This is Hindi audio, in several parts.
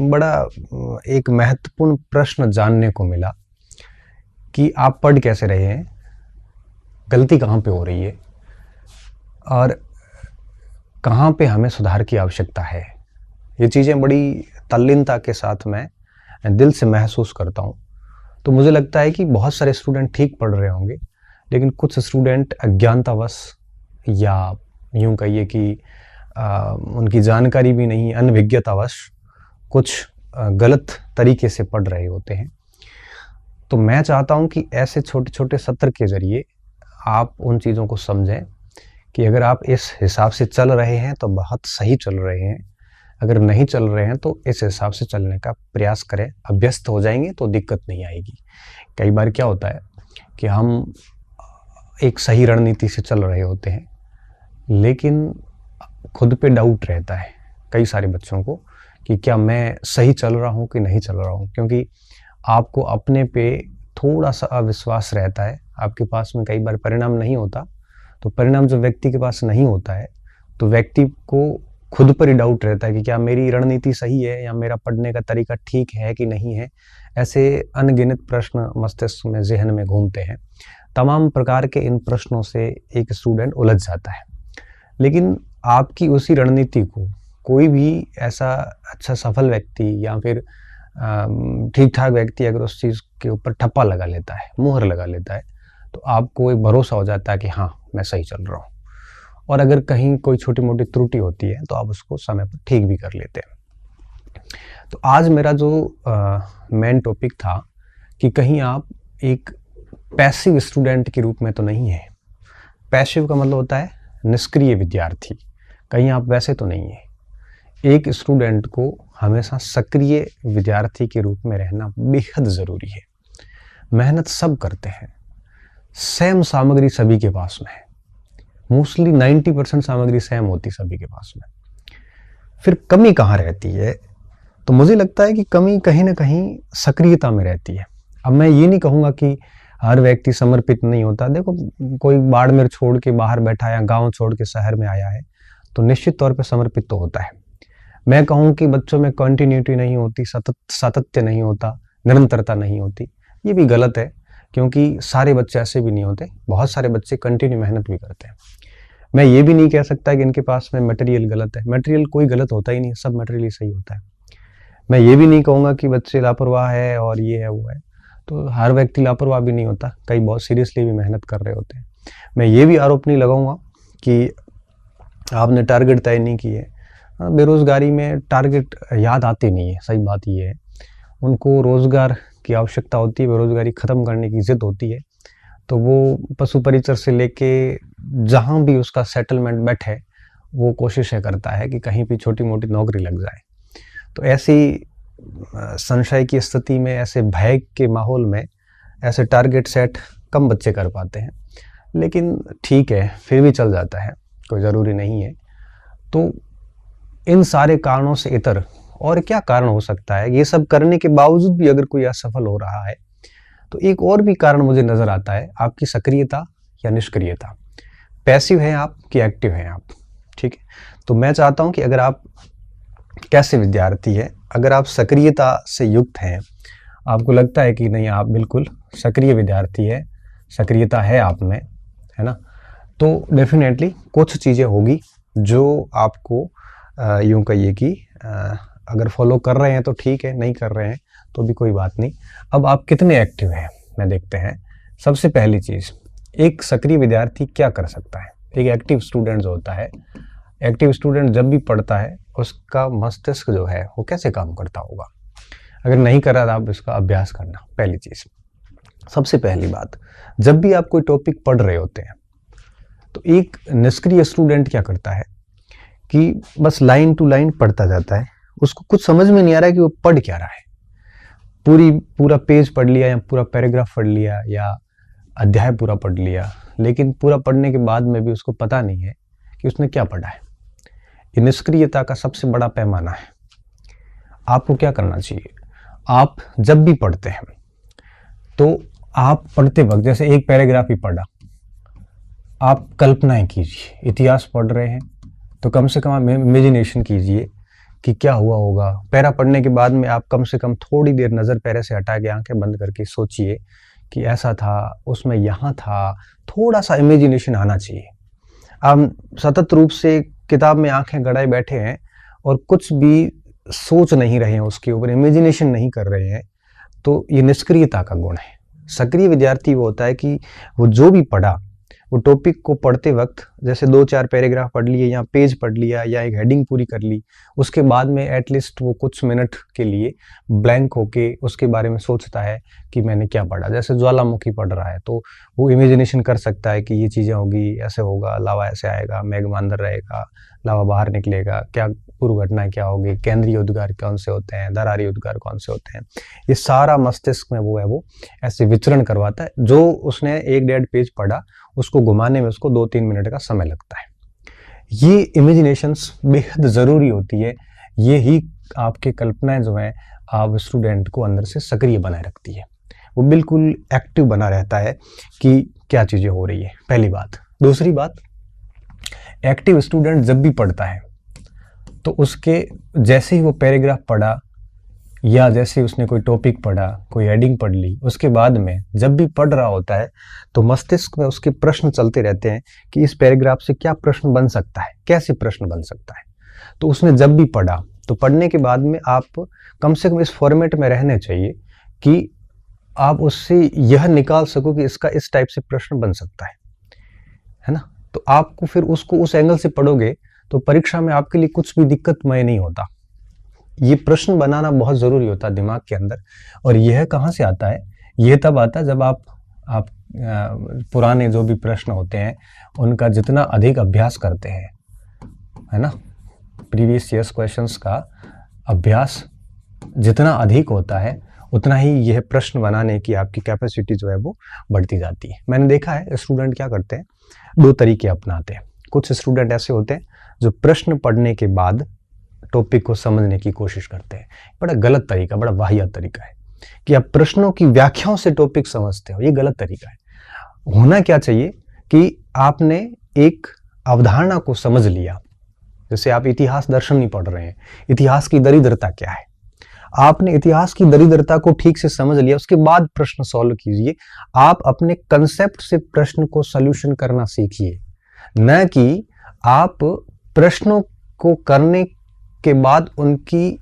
बड़ा एक महत्वपूर्ण प्रश्न जानने को मिला कि आप पढ़ कैसे रहे हैं, गलती कहाँ पे हो रही है और कहाँ पे हमें सुधार की आवश्यकता है। ये चीज़ें बड़ी तल्लीनता के साथ मैं दिल से महसूस करता हूँ। तो मुझे लगता है कि बहुत सारे स्टूडेंट ठीक पढ़ रहे होंगे, लेकिन कुछ स्टूडेंट अज्ञानतावश या यूँ कहिए कि उनकी जानकारी भी नहीं, अनभिज्ञतावश कुछ गलत तरीके से पढ़ रहे होते हैं। तो मैं चाहता हूँ कि ऐसे छोटे छोटे सत्र के ज़रिए आप उन चीज़ों को समझें कि अगर आप इस हिसाब से चल रहे हैं तो बहुत सही चल रहे हैं, अगर नहीं चल रहे हैं तो इस हिसाब से चलने का प्रयास करें। अभ्यस्त हो जाएंगे तो दिक्कत नहीं आएगी। कई बार क्या होता है कि हम एक सही रणनीति से चल रहे होते हैं, लेकिन खुद पे डाउट रहता है कई सारे बच्चों को कि क्या मैं सही चल रहा हूँ कि नहीं चल रहा हूँ, क्योंकि आपको अपने पे थोड़ा सा अविश्वास रहता है। आपके पास में कई बार परिणाम नहीं होता, तो परिणाम जब व्यक्ति के पास नहीं होता है तो व्यक्ति को खुद पर ही डाउट रहता है कि क्या मेरी रणनीति सही है या मेरा पढ़ने का तरीका ठीक है कि नहीं है। ऐसे अनगिनत प्रश्न मस्तिष्क में, ज़हन में घूमते हैं। तमाम प्रकार के इन प्रश्नों से एक स्टूडेंट उलझ जाता है, लेकिन आपकी उसी रणनीति को कोई भी ऐसा अच्छा सफल व्यक्ति या फिर ठीक ठाक व्यक्ति अगर उस चीज़ के ऊपर ठप्पा लगा लेता है, मुहर लगा लेता है, तो आपको एक भरोसा हो जाता है कि हाँ, मैं सही चल रहा हूँ। और अगर कहीं कोई छोटी मोटी त्रुटि होती है तो आप उसको समय पर ठीक भी कर लेते हैं। तो आज मेरा जो मेन टॉपिक था कि कहीं आप एक पैसिव स्टूडेंट के रूप में तो नहीं है। पैसिव का मतलब होता है निष्क्रिय विद्यार्थी। कहीं आप वैसे तो नहीं है। एक स्टूडेंट को हमेशा सक्रिय विद्यार्थी के रूप में रहना बेहद ज़रूरी है। मेहनत सब करते हैं, सेम सामग्री सभी के पास में है, मोस्टली 90% सामग्री सेम होती सभी के पास में। फिर कमी कहाँ रहती है? तो मुझे लगता है कि कमी कहीं ना कहीं सक्रियता में रहती है। अब मैं ये नहीं कहूँगा कि हर व्यक्ति समर्पित नहीं होता। देखो, कोई बाड़मेर छोड़ के बाहर बैठा या गांव छोड़ के शहर में आया है तो निश्चित तौर पे समर्पित तो होता है। मैं कहूँ कि बच्चों में कंटिन्यूटी नहीं होती, सातत्य नहीं होता, निरंतरता नहीं होती, ये भी गलत है, क्योंकि सारे बच्चे ऐसे भी नहीं होते। बहुत सारे बच्चे कंटिन्यू मेहनत भी करते हैं। मैं ये भी नहीं कह सकता कि इनके पास में मटेरियल गलत है। मटेरियल कोई गलत होता ही नहीं, सब मटेरियल ही सही होता है। मैं ये भी नहीं कहूँगा कि बच्चे लापरवाह है और ये है वो है, तो हर व्यक्ति लापरवाह भी नहीं होता, कई बहुत सीरियसली भी मेहनत कर रहे होते हैं। मैं ये भी आरोप नहीं लगाऊंगा कि आपने टारगेट तय नहीं किए। बेरोजगारी में टारगेट याद आते नहीं है, सही बात ये है। उनको रोजगार की आवश्यकता होती है, बेरोजगारी खत्म करने की जिद होती है, तो वो पशु परिचर से लेके जहाँ भी उसका सेटलमेंट बैठे वो कोशिशें करता है कि कहीं भी छोटी मोटी नौकरी लग जाए। तो ऐसी संशय की स्थिति में, ऐसे भय के माहौल में ऐसे टारगेट सेट कम बच्चे कर पाते हैं, लेकिन ठीक है, फिर भी चल जाता है, कोई ज़रूरी नहीं है। तो इन सारे कारणों से इतर और क्या कारण हो सकता है? ये सब करने के बावजूद भी अगर कोई असफल हो रहा है तो एक और भी कारण मुझे नज़र आता है, आपकी सक्रियता या निष्क्रियता। पैसिव हैं आप कि एक्टिव हैं आप? ठीक है, तो मैं चाहता हूं कि अगर आप कैसे विद्यार्थी है, अगर आप सक्रियता से युक्त हैं, आपको लगता है कि नहीं आप बिल्कुल सक्रिय विद्यार्थी है, सक्रियता है आप में, है ना, तो डेफिनेटली कुछ चीज़ें होगी जो आपको यूँ कहिए कि अगर फॉलो कर रहे हैं तो ठीक है, नहीं कर रहे हैं तो भी कोई बात नहीं। अब आप कितने एक्टिव हैं मैं देखते हैं। सबसे पहली चीज़, एक सक्रिय विद्यार्थी क्या कर सकता है? एक एक्टिव स्टूडेंट जो होता है, एक्टिव स्टूडेंट जब भी पढ़ता है उसका मस्तिष्क जो है वो कैसे काम करता होगा? अगर नहीं कर रहा था आप इसका अभ्यास करना। पहली चीज़, सबसे पहली बात, जब भी आप कोई टॉपिक पढ़ रहे होते हैं तो एक निष्क्रिय स्टूडेंट क्या करता है कि बस लाइन टू लाइन पढ़ता जाता है। उसको कुछ समझ में नहीं आ रहा है कि वो पढ़ क्या रहा है। पूरा पेज पढ़ लिया या पूरा पैराग्राफ पढ़ लिया या अध्याय पूरा पढ़ लिया, लेकिन पूरा पढ़ने के बाद में भी उसको पता नहीं है कि उसने क्या पढ़ा है। ये निष्क्रियता का सबसे बड़ा पैमाना है। आपको क्या करना चाहिए? आप जब भी पढ़ते हैं तो आप पढ़ते वक्त जैसे एक पैराग्राफ ही पढ़ा, आप कल्पनाएं कीजिए। इतिहास पढ़ रहे हैं तो कम से कम आप इमेजिनेशन कीजिए कि क्या हुआ होगा। पैरा पढ़ने के बाद में आप कम से कम थोड़ी देर नज़र पैरे से हटा के आंखें बंद करके सोचिए कि ऐसा था, उसमें यहाँ था, थोड़ा सा इमेजिनेशन आना चाहिए। आप सतत रूप से किताब में आंखें गड़ाए बैठे हैं और कुछ भी सोच नहीं रहे हैं, उसके ऊपर इमेजिनेशन नहीं कर रहे हैं, तो ये निष्क्रियता का गुण है। सक्रिय विद्यार्थी वो होता है कि वो जो भी पढ़ा, वो टॉपिक को पढ़ते वक्त जैसे 2-4 पैराग्राफ पढ़ लिए या पेज पढ़ लिया या एक हेडिंग पूरी कर ली, उसके बाद में एटलीस्ट वो कुछ मिनट के लिए ब्लैंक होके उसके बारे में सोचता है कि मैंने क्या पढ़ा। जैसे ज्वालामुखी पढ़ रहा है तो वो इमेजिनेशन कर सकता है कि ये चीज़ें होगी, ऐसे होगा, लावा ऐसे आएगा, मेघमा अंदर रहेगा, लावा बाहर निकलेगा, क्या पूर्व घटनाएं क्या होगी, केंद्रीय उद्गार कौन से होते हैं, दरारी उद्गार कौन से होते हैं। ये सारा मस्तिष्क में वो ऐसे विचरण करवाता है। जो उसने 1-1.5 पेज पढ़ा, उसको घुमाने में उसको 2-3 मिनट का समय लगता है। ये इमेजिनेशंस बेहद ज़रूरी होती है। ये ही आपके कल्पनाएं जो हैं आप स्टूडेंट को अंदर से सक्रिय बनाए रखती है। वो बिल्कुल एक्टिव बना रहता है कि क्या चीज़ें हो रही है, पहली बात। दूसरी बात, एक्टिव स्टूडेंट जब भी पढ़ता है तो उसके जैसे ही वो पैराग्राफ पढ़ा या जैसे उसने कोई टॉपिक पढ़ा, कोई हेडिंग पढ़ ली, उसके बाद में जब भी पढ़ रहा होता है तो मस्तिष्क में उसके प्रश्न चलते रहते हैं कि इस पैराग्राफ से क्या प्रश्न बन सकता है, कैसे प्रश्न बन सकता है। तो उसने जब भी पढ़ा तो पढ़ने के बाद में आप कम से कम इस फॉर्मेट में रहने चाहिए कि आप उससे यह निकाल सको कि इसका इस टाइप से प्रश्न बन सकता है ना। तो आपको फिर उसको उस एंगल से पढ़ोगे तो परीक्षा में आपके लिए कुछ भी दिक्कतमय नहीं होता। ये प्रश्न बनाना बहुत ज़रूरी होता है दिमाग के अंदर। और यह कहाँ से आता है? यह तब आता है जब आप पुराने जो भी प्रश्न होते हैं उनका जितना अधिक अभ्यास करते हैं, है ना। प्रीवियस ईयर्स क्वेश्चंस का अभ्यास जितना अधिक होता है उतना ही यह प्रश्न बनाने की आपकी कैपेसिटी जो है वो बढ़ती जाती है। मैंने देखा है स्टूडेंट क्या करते हैं, 2 तरीके अपनाते हैं। कुछ स्टूडेंट ऐसे होते हैं जो प्रश्न पढ़ने के बाद टॉपिक को समझने की कोशिश करते हैं। बड़ा गलत तरीका, बड़ा वाहियात तरीका है कि आप प्रश्नों की व्याख्याओं से टॉपिक समझते हो। ये गलत तरीका है। होना क्या चाहिए कि आपने एक अवधारणा को समझ लिया। जैसे आप इतिहास दर्शन नहीं पढ़ रहे हैं, इतिहास की दरिद्रता क्या है, आपने इतिहास की दरिद्रता को ठीक से समझ लिया, उसके बाद प्रश्न सॉल्व कीजिए। आप अपने कंसेप्ट से प्रश्न को सॉल्यूशन करना सीखिए, न कि आप प्रश्नों को करने के बाद उनकी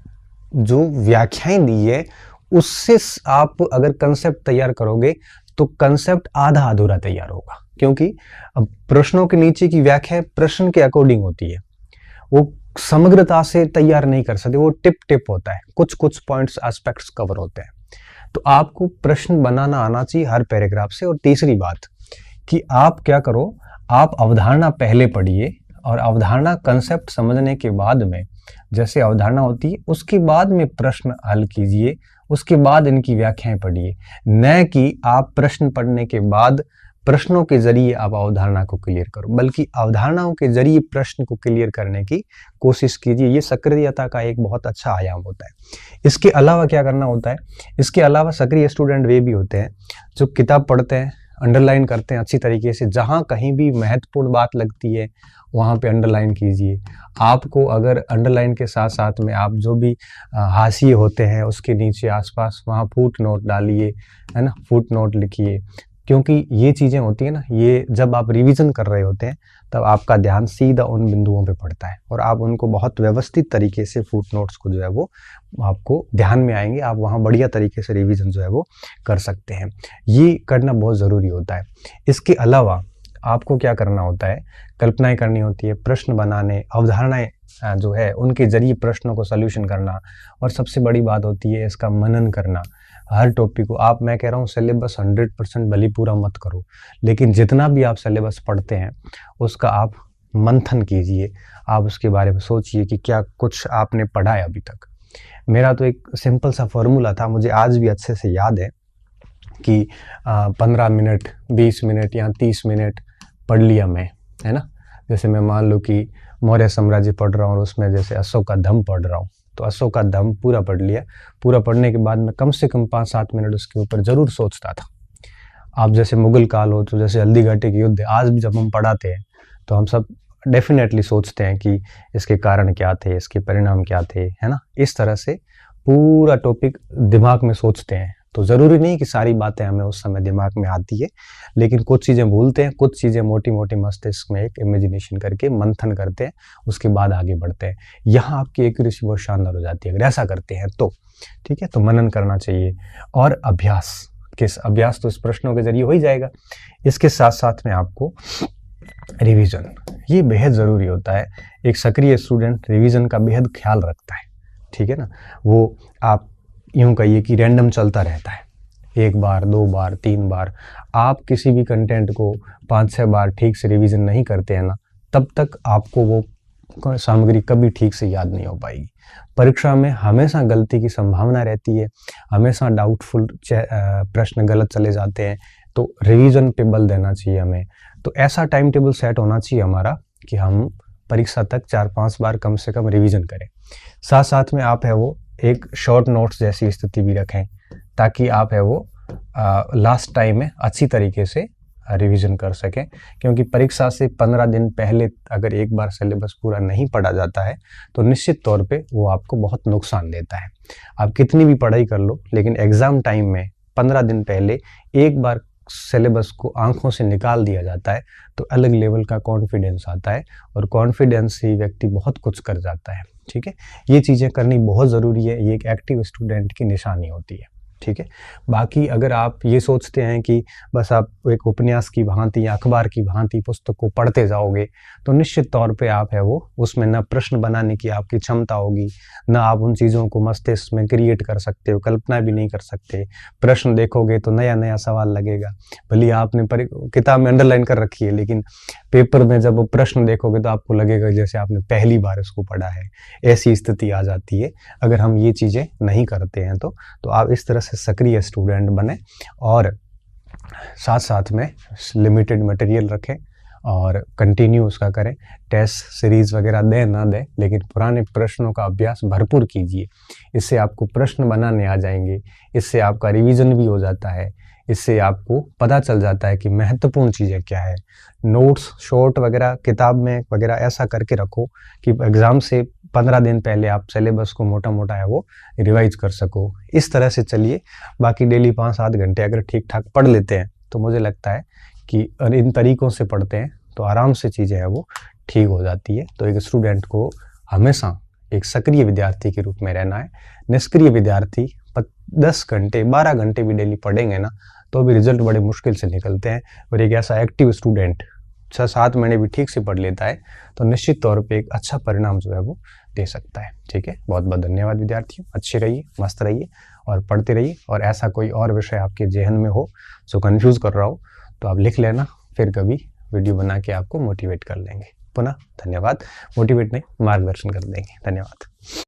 जो व्याख्याएं दी है उससे आप अगर कंसेप्ट तैयार करोगे तो कंसेप्ट आधा अधूरा तैयार होगा। क्योंकि अब प्रश्नों के नीचे की व्याख्या प्रश्न के अकॉर्डिंग होती है, वो समग्रता से तैयार नहीं कर सकते, वो टिप टिप होता है, कुछ कुछ पॉइंट्स एस्पेक्ट्स कवर होते हैं। तो आपको प्रश्न बनाना आना चाहिए हर पैराग्राफ से। और तीसरी बात कि आप क्या करो, आप अवधारणा पहले पढ़िए और अवधारणा कंसेप्ट समझने के बाद में, जैसे अवधारणा होती है उसके बाद में प्रश्न हल कीजिए, उसके बाद इनकी व्याख्याएं पढ़िए। न कि आप प्रश्न पढ़ने के बाद प्रश्नों के जरिए आप अवधारणा को क्लियर करो, बल्कि अवधारणाओं के जरिए प्रश्न को क्लियर करने की कोशिश कीजिए। ये सक्रियता का एक बहुत अच्छा आयाम होता है। इसके अलावा क्या करना होता है, इसके अलावा सक्रिय स्टूडेंट वे भी होते हैं जो किताब पढ़ते हैं, अंडरलाइन करते हैं अच्छी तरीके से। जहाँ कहीं भी महत्वपूर्ण बात लगती है वहाँ पे अंडरलाइन कीजिए। आपको अगर अंडरलाइन के साथ साथ में आप जो भी हाशिए होते हैं उसके नीचे आसपास वहाँ फुट नोट डालिए, है ना, फुट नोट लिखिए। क्योंकि ये चीज़ें होती है ना, ये जब आप रिवीजन कर रहे होते हैं तब आपका ध्यान सीधा उन बिंदुओं पे पड़ता है और आप उनको बहुत व्यवस्थित तरीके से फुट नोट्स को जो है वो आपको ध्यान में आएंगे। आप वहाँ बढ़िया तरीके से रिवीजन जो है वो कर सकते हैं। ये करना बहुत ज़रूरी होता है। इसके अलावा आपको क्या करना होता है, कल्पनाएं करनी होती है, प्रश्न बनाने, अवधारणाएं जो है उनके जरिए प्रश्नों को सॉल्यूशन करना, और सबसे बड़ी बात होती है इसका मनन करना। हर टॉपिक को आप, मैं कह रहा हूँ सिलेबस 100% भली पूरा मत करो, लेकिन जितना भी आप सिलेबस पढ़ते हैं उसका आप मंथन कीजिए, आप उसके बारे में सोचिए कि क्या कुछ आपने पढ़ा है अभी तक। मेरा तो एक सिंपल सा फॉर्मूला था, मुझे आज भी अच्छे से याद है कि 15 मिनट, 20 मिनट या 30 मिनट पढ़ लिया मैं, है ना। जैसे मैं मान लो कि मौर्य साम्राज्य पढ़ रहा हूँ और उसमें जैसे अशोक का धम्म पढ़ रहा हूँ, तो अशोक का धम्म पूरा पढ़ लिया। पूरा पढ़ने के बाद मैं कम से कम 5-7 मिनट उसके ऊपर ज़रूर सोचता था। आप जैसे मुगल काल हो तो जैसे हल्दी घाटी के युद्ध, आज भी जब हम पढ़ाते हैं तो हम सब डेफिनेटली सोचते हैं कि इसके कारण क्या थे, इसके परिणाम क्या थे, है ना। इस तरह से पूरा टॉपिक दिमाग में सोचते हैं। तो ज़रूरी नहीं कि सारी बातें हमें उस समय दिमाग में आती है, लेकिन कुछ चीज़ें भूलते हैं, कुछ चीज़ें मोटी मोटी मस्तिष्क में एक इमेजिनेशन करके मंथन करते हैं, उसके बाद आगे बढ़ते हैं। यहाँ आपकी एक्यूरेसी बहुत शानदार हो जाती है अगर ऐसा करते हैं तो। ठीक है, तो मनन करना चाहिए। और अभ्यास तो इस प्रश्नों के जरिए हो ही जाएगा। इसके साथ साथ में आपको रिवीजन, ये बेहद ज़रूरी होता है। एक सक्रिय स्टूडेंट रिवीजन का बेहद ख्याल रखता है। ठीक है ना, वो आप यूँ कहिए कि रैंडम चलता रहता है। 1 बार, 2 बार, 3 बार आप किसी भी कंटेंट को 5-6 बार ठीक से रिवीजन नहीं करते हैं ना, तब तक आपको वो सामग्री कभी ठीक से याद नहीं हो पाएगी। परीक्षा में हमेशा गलती की संभावना रहती है, हमेशा डाउटफुल प्रश्न गलत चले जाते हैं। तो रिवीजन पे बल देना चाहिए हमें। तो ऐसा टाइम टेबल सेट होना चाहिए हमारा कि हम परीक्षा तक 4-5 बार कम से कम रिवीजन करें। साथ साथ में आप है वो एक शॉर्ट नोट्स जैसी स्थिति भी रखें, ताकि आप है वो लास्ट टाइम में अच्छी तरीके से रिवीजन कर सकें। क्योंकि परीक्षा से 15 दिन पहले अगर एक बार सिलेबस पूरा नहीं पढ़ा जाता है तो निश्चित तौर पे वो आपको बहुत नुकसान देता है। आप कितनी भी पढ़ाई कर लो, लेकिन एग्ज़ाम टाइम में 15 दिन पहले एक बार सिलेबस को आंखों से निकाल दिया जाता है तो अलग लेवल का कॉन्फिडेंस आता है, और कॉन्फिडेंस से व्यक्ति बहुत कुछ कर जाता है। ठीक है, ये चीज़ें करनी बहुत ज़रूरी है, ये एक एक्टिव स्टूडेंट की निशानी होती है। ठीक है, बाकी अगर आप ये सोचते हैं कि बस आप एक उपन्यास की भांति या अखबार की भांति पुस्तक को पढ़ते जाओगे, तो निश्चित तौर पे आप है वो उसमें न प्रश्न बनाने की आपकी क्षमता होगी, न आप उन चीज़ों को मस्तिष्क में क्रिएट कर सकते हो, कल्पना भी नहीं कर सकते। प्रश्न देखोगे तो नया नया सवाल लगेगा, भले आपने किताब में अंडरलाइन कर रखी है, लेकिन पेपर में जब वो प्रश्न देखोगे तो आपको लगेगा जैसे आपने पहली बार इसको पढ़ा है। ऐसी स्थिति आ जाती है अगर हम ये चीज़ें नहीं करते हैं तो आप इस तरह से सक्रिय स्टूडेंट बने, और साथ साथ में लिमिटेड मटेरियल रखें और कंटिन्यू उसका करें। टेस्ट सीरीज़ वगैरह दें ना दें, लेकिन पुराने प्रश्नों का अभ्यास भरपूर कीजिए। इससे आपको प्रश्न बनाने आ जाएंगे, इससे आपका रिवीजन भी हो जाता है, इससे आपको पता चल जाता है कि महत्वपूर्ण चीज़ें क्या है। नोट्स शॉर्ट वगैरह किताब में वगैरह ऐसा करके रखो कि एग्ज़ाम से 15 दिन पहले आप सिलेबस को मोटा मोटा है वो रिवाइज कर सको। इस तरह से चलिए। बाकी डेली 5-7 घंटे अगर ठीक ठाक पढ़ लेते हैं तो मुझे लगता है कि इन तरीक़ों से पढ़ते हैं तो आराम से चीज़ें हैं वो ठीक हो जाती है। तो एक स्टूडेंट को हमेशा एक सक्रिय विद्यार्थी के रूप में रहना है। निष्क्रिय विद्यार्थी 10 घंटे 12 घंटे भी डेली पढ़ेंगे ना तो भी रिजल्ट बड़े मुश्किल से निकलते हैं। और एक ऐसा एक्टिव स्टूडेंट 6-7 महीने भी ठीक से पढ़ लेता है तो निश्चित तौर पे एक अच्छा परिणाम जो है वो दे सकता है। ठीक है, बहुत बहुत धन्यवाद विद्यार्थियों। अच्छे रहिए, मस्त रहिए और पढ़ते रहिए। और ऐसा कोई और विषय आपके जहन में हो जो कन्फ्यूज़ कर रहा हो तो आप लिख लेना, फिर कभी वीडियो बना के आपको मोटिवेट कर लेंगे। पुनः धन्यवाद। मोटिवेट नहीं, मार्गदर्शन कर देंगे। धन्यवाद।